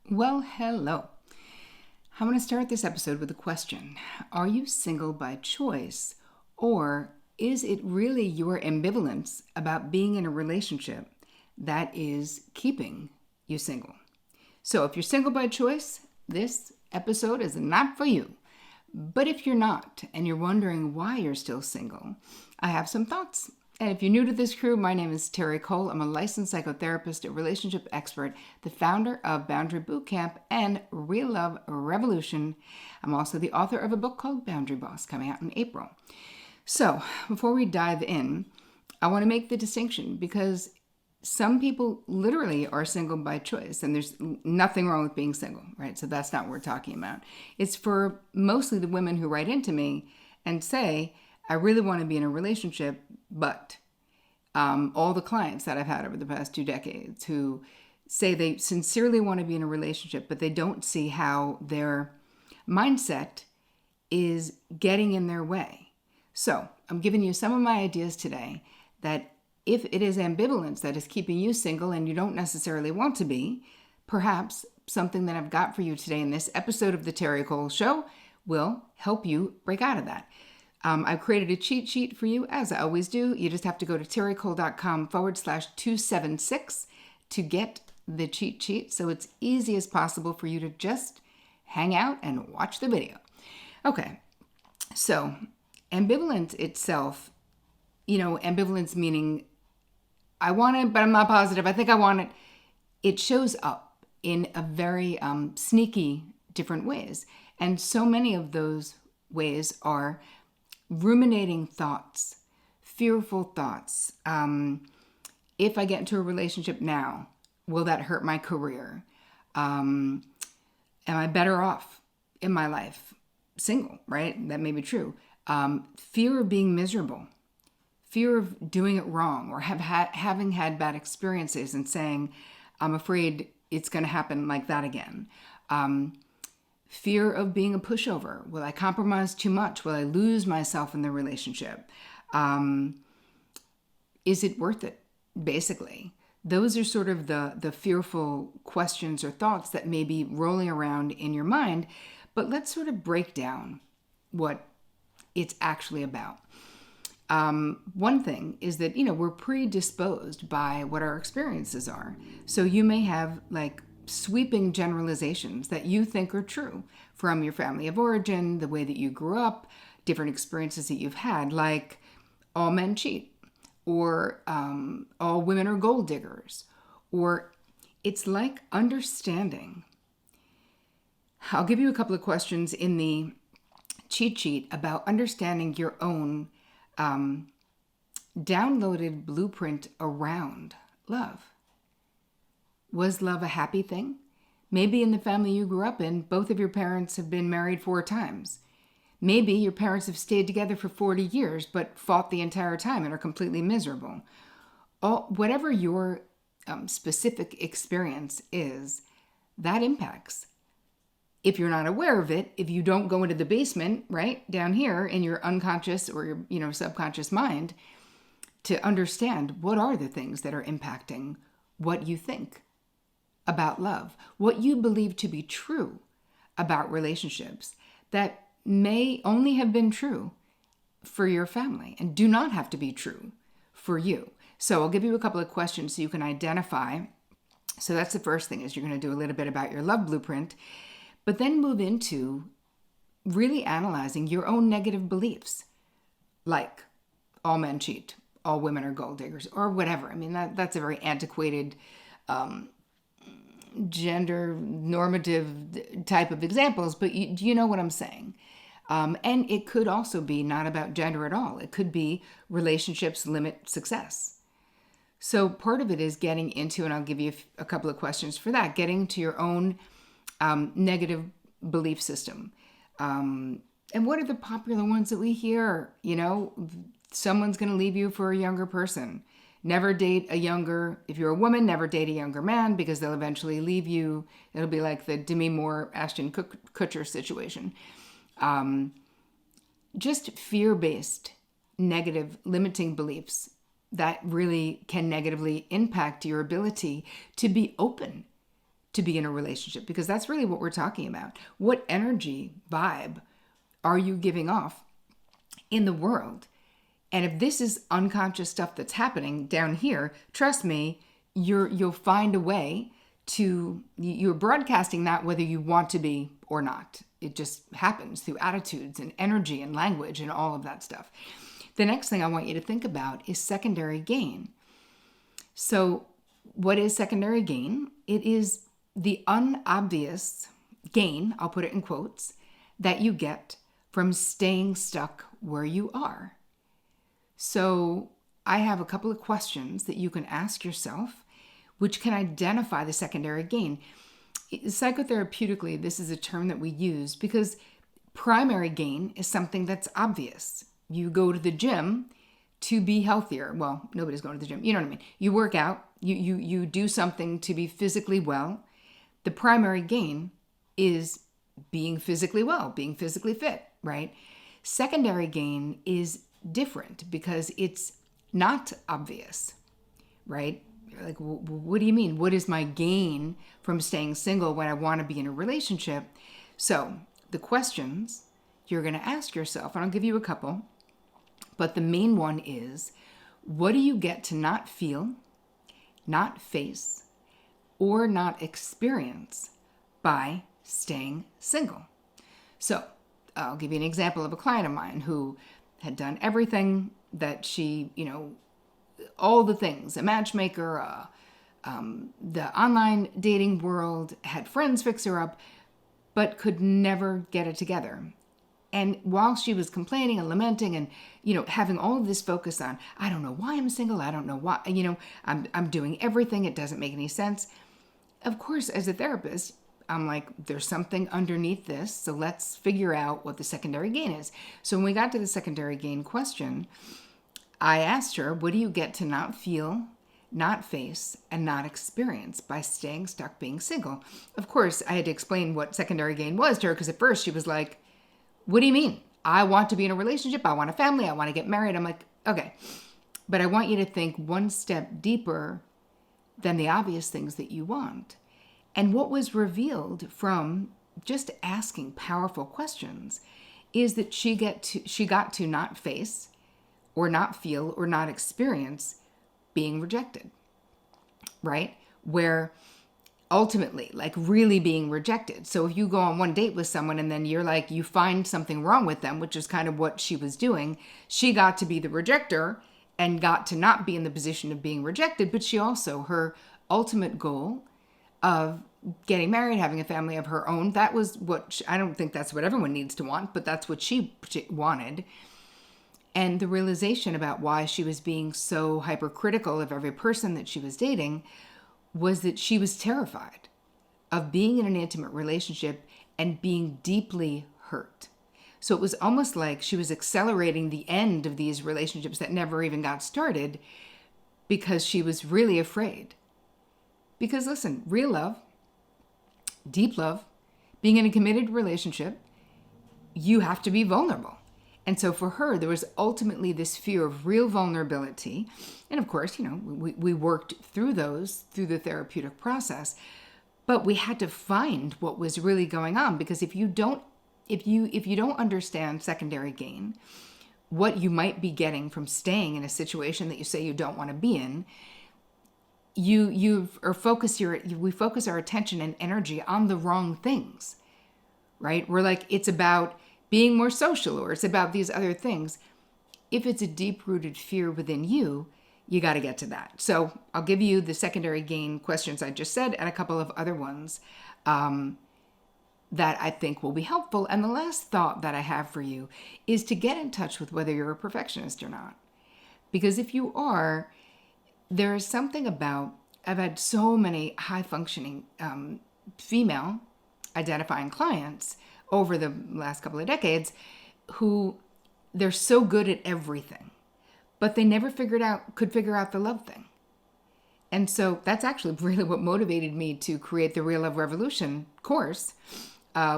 Well, hello. I'm going to start this episode with a question. Are you single by choice, or is it really your ambivalence about being in a relationship that is keeping you single? So, if you're single by choice, this episode is not for you. But if you're not, and you're wondering why you're still single, I have some thoughts. And if you're new to this crew, my name is Terri Cole. I'm a licensed psychotherapist, a relationship expert, the founder of Boundary Bootcamp and Real Love Revolution. I'm also the author of a book called Boundary Boss, coming out in April. So, before we dive in, I want to make the distinction because some people literally are single by choice, and there's nothing wrong with being single, right? So that's not what we're talking about. It's for mostly the women who write into me and say, I really want to be in a relationship, but all the clients that I've had over the past 2 decades who say they sincerely want to be in a relationship, but they don't see how their mindset is getting in their way. So I'm giving you some of my ideas today that if it is ambivalence that is keeping you single and you don't necessarily want to be, perhaps something that I've got for you today in this episode of the Terri Cole Show will help you break out of that. I've created a cheat sheet for you, as I always do. You just have to go to terricole.com/276 to get the cheat sheet. So it's easy as possible for you to just hang out and watch the video. Okay, so ambivalence itself, ambivalence meaning I want it, but I'm not positive. I think I want it. It shows up in a very sneaky different ways. And so many of those ways are ruminating thoughts, fearful thoughts. If I get into a relationship now, will that hurt my career? Am I better off in my life single, right? That may be true. Fear of being miserable, fear of doing it wrong, or having had bad experiences and saying, I'm afraid it's going to happen like that again. Fear of being a pushover. Will I compromise too much? Will I lose myself in the relationship? Is it worth it? Basically, those are sort of the fearful questions or thoughts that may be rolling around in your mind. But let's sort of break down what it's actually about. One thing is that, we're predisposed by what our experiences are. So you may have sweeping generalizations that you think are true from your family of origin, the way that you grew up, different experiences that you've had, like all men cheat, or all women are gold diggers, or it's like understanding. I'll give you a couple of questions in the cheat sheet about understanding your own downloaded blueprint around love. Was love a happy thing? Maybe in the family you grew up in, both of your parents have been married 4 times. Maybe your parents have stayed together for 40 years but fought the entire time and are completely miserable. Whatever your specific experience is, that impacts. If you're not aware of it, if you don't go into the basement, right, down here in your unconscious or your subconscious mind to understand what are the things that are impacting what you think about love, what you believe to be true about relationships that may only have been true for your family and do not have to be true for you. So I'll give you a couple of questions so you can identify. So that's the first thing, is you're going to do a little bit about your love blueprint, but then move into really analyzing your own negative beliefs, like all men cheat, all women are gold diggers, or whatever. I mean, that's a very antiquated gender normative type of examples, but you know what I'm saying. And it could also be not about gender at all. It could be relationships limit success. So part of it is getting into, and I'll give you a couple of questions for that, getting to your own negative belief system. And what are the popular ones that we hear? Someone's going to leave you for a younger person. Never date if you're a woman, never date a younger man because they'll eventually leave you. It'll be like the Demi Moore, Ashton Kutcher situation. Just fear-based, negative, limiting beliefs that really can negatively impact your ability to be open to be in a relationship, because that's really what we're talking about. What energy vibe are you giving off in the world? And if this is unconscious stuff that's happening down here, trust me, you'll find a way to, you're broadcasting that whether you want to be or not. It just happens through attitudes and energy and language and all of that stuff. The next thing I want you to think about is secondary gain. So what is secondary gain? It is the unobvious gain, I'll put it in quotes, that you get from staying stuck where you are. So I have a couple of questions that you can ask yourself, which can identify the secondary gain. Psychotherapeutically, this is a term that we use because primary gain is something that's obvious. You go to the gym to be healthier. Well, nobody's going to the gym. You know what I mean? You work out, you do something to be physically well. The primary gain is being physically well, being physically fit, right? Secondary gain is different because it's not obvious, right? You're like, what do you mean? What is my gain from staying single when I want to be in a relationship? So the questions you're going to ask yourself, and I'll give you a couple, but the main one is, what do you get to not feel, not face, or not experience by staying single? So I'll give you an example of a client of mine who had done everything that she, all the things, a matchmaker, the online dating world, had friends fix her up, but could never get it together. And while she was complaining and lamenting and, having all of this focus on, I don't know why I'm single, I don't know why, I'm doing everything, it doesn't make any sense. Of course, as a therapist, I'm like, there's something underneath this, so let's figure out what the secondary gain is. So when we got to the secondary gain question, I asked her, what do you get to not feel, not face, and not experience by staying stuck being single? Of course, I had to explain what secondary gain was to her, because at first she was like, what do you mean? I want to be in a relationship, I want a family, I want to get married. I'm like, okay, but I want you to think one step deeper than the obvious things that you want. And what was revealed from just asking powerful questions is that she got to not face or not feel or not experience being rejected, right? Where ultimately, like really being rejected. So if you go on one date with someone and then you're like, you find something wrong with them, which is kind of what she was doing, she got to be the rejector and got to not be in the position of being rejected, but she also, her ultimate goal of getting married, having a family of her own, that was what, I don't think that's what everyone needs to want, but that's what she wanted. And the realization about why she was being so hypercritical of every person that she was dating was that she was terrified of being in an intimate relationship and being deeply hurt. So it was almost like she was accelerating the end of these relationships that never even got started because she was really afraid. Because listen, real love, deep love, being in a committed relationship, you have to be vulnerable. And so for her, there was ultimately this fear of real vulnerability. And of course, we worked through those through the therapeutic process, but we had to find what was really going on, because if you don't understand secondary gain, what you might be getting from staying in a situation that you say you don't want to be in, we focus our attention and energy on the wrong things, right? We're like, it's about being more social, or it's about these other things. If it's a deep-rooted fear within you, you got to get to that. So I'll give you the secondary gain questions I just said and a couple of other ones that I think will be helpful. And the last thought that I have for you is to get in touch with whether you're a perfectionist or not. Because if you are, there is something about, I've had so many high-functioning female identifying clients over the last couple of decades who they're so good at everything, but they never could figure out the love thing. And so that's actually really what motivated me to create the Real Love Revolution course,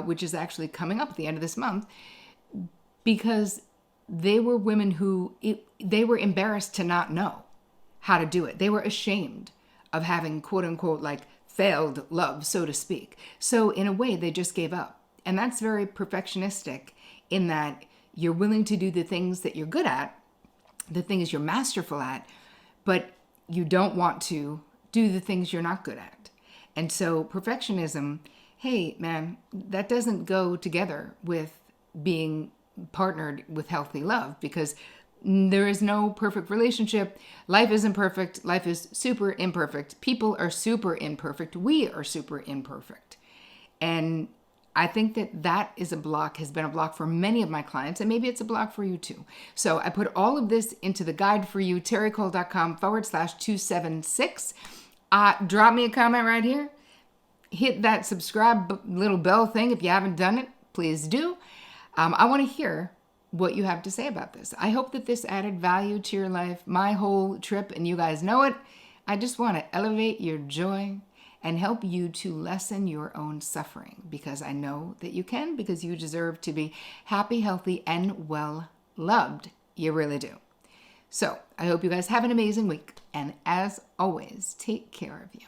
which is actually coming up at the end of this month, because they were women who, they were embarrassed to not know how to do it. They were ashamed of having, quote unquote, like failed love, so to speak. So in a way, they just gave up. And that's very perfectionistic in that you're willing to do the things that you're good at, the things you're masterful at, but you don't want to do the things you're not good at. And so perfectionism, hey, man, that doesn't go together with being partnered with healthy love, because there is no perfect relationship. Life isn't perfect. Life is super imperfect. People are super imperfect. We are super imperfect. And I think that is a block, has been a block for many of my clients, and maybe it's a block for you too. So I put all of this into the guide for you, terricole.com/276. Drop me a comment right here. Hit that subscribe little bell thing if you haven't done it. Please do. I want to hear what you have to say about this. I hope that this added value to your life, my whole trip, and you guys know it. I just want to elevate your joy and help you to lessen your own suffering, because I know that you can, because you deserve to be happy, healthy, and well loved. You really do. So I hope you guys have an amazing week. And as always, take care of you.